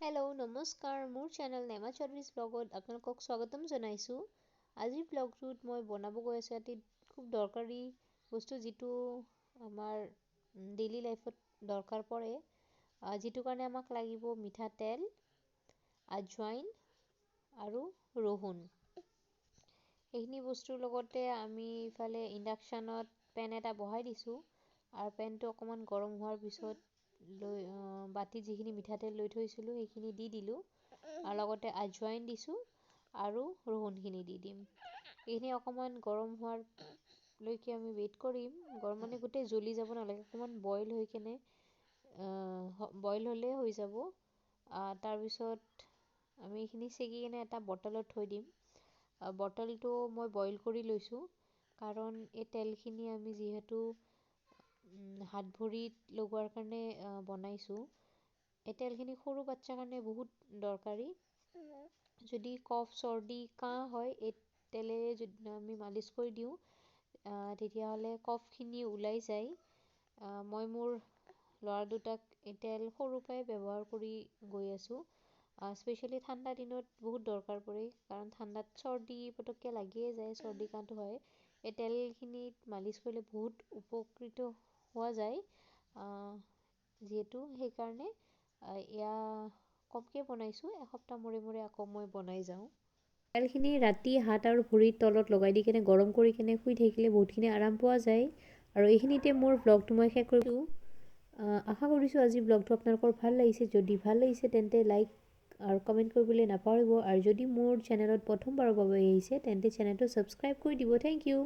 Hello' নমস্কাৰ, মোৰ channel নেমা চৌধুৰীজ ব্লগত আপোনালোকক স্বাগতম জনাইছোঁ। আজিৰ ব্লগটোত মই বনাব গৈ আছোঁ এটি খুব দৰকাৰী বস্তু, যিটো আমাৰ ডেইলি লাইফত দৰকাৰ পৰে, যিটো কাৰণে আমাক লাগিব মিঠাতেল, আজৱাইন আৰু ৰহুন। এইখিনি বস্তুৰ লগতে আমি ইফালে ইণ্ডাকশ্যনত পেন এটা বহাই দিছোঁ, আৰু পেনটো অকণমান গৰম হোৱাৰ পিছত বাতিত যিখিনি মিঠাতেল লৈ থৈছিলোঁ সেইখিনি দি দিলোঁ, আৰু লগতে আজৱাইন দিছোঁ আৰু ৰহুনখিনি দি দিম। এইখিনি অকণমান গৰম হোৱাৰলৈকে আমি ৱেইট কৰিম। গৰম মানে গোটেই জ্বলি যাব নালাগে, অকণমান বইল হৈ কেনে বইল হ'লে হৈ যাব। তাৰপিছত আমি এইখিনি চেকি কেনে এটা বটলত থৈ দিম। বটলটো মই বইল কৰি লৈছোঁ, কাৰণ এই তেলখিনি আমি যিহেতু হাত ভৰিত লগোৱাৰ কাৰণে বনাইছোঁ। এই তেলখিনি সৰু বাচ্ছাৰ কাৰণে বহুত দৰকাৰী। যদি কফ চৰ্দি কাহ হয়, এই তেলেৰে যদি আমি মালিচ কৰি দিওঁ তেতিয়াহ'লে কফখিনি ওলাই যায়। মই মোৰ ল'ৰা দুটাক এই তেল সৰুৰ পৰাই ব্যৱহাৰ কৰি গৈ আছোঁ। স্পেচিয়েলি ঠাণ্ডা দিনত বহুত দৰকাৰ পৰে, কাৰণ ঠাণ্ডাত চৰ্দি পটককৈ লাগিয়ে যায়, চৰ্দি কাহটো হয়। এই তেলখিনিত মালিচ কৰিলে বহুত উপকৃত হোৱা যায়, যিহেতু সেইকাৰণে এয়া কমকৈ বনাইছোঁ, এসপ্তাহ মূৰে মূৰে আকৌ মই বনাই যাওঁ। তেলখিনি ৰাতি হাত আৰু ভৰিৰ তলত লগাই দি কেনে গৰম কৰি কেনে শুই থাকিলে বহুতখিনি আৰাম পোৱা যায়। আৰু এইখিনিতে মোৰ ব্লগটো মই শেষ কৰিছোঁ। আশা কৰিছোঁ আজি ব্লগটো আপোনালোকৰ ভাল লাগিছে। যদি ভাল লাগিছে তেন্তে লাইক আৰু কমেণ্ট কৰিবলৈ নাপাহৰিব, আৰু যদি মোৰ চেনেলত প্ৰথমবাৰৰ বাবে আহিছে তেন্তে চেনেলটো ছাবস্ক্ৰাইব কৰি দিব। Thank U.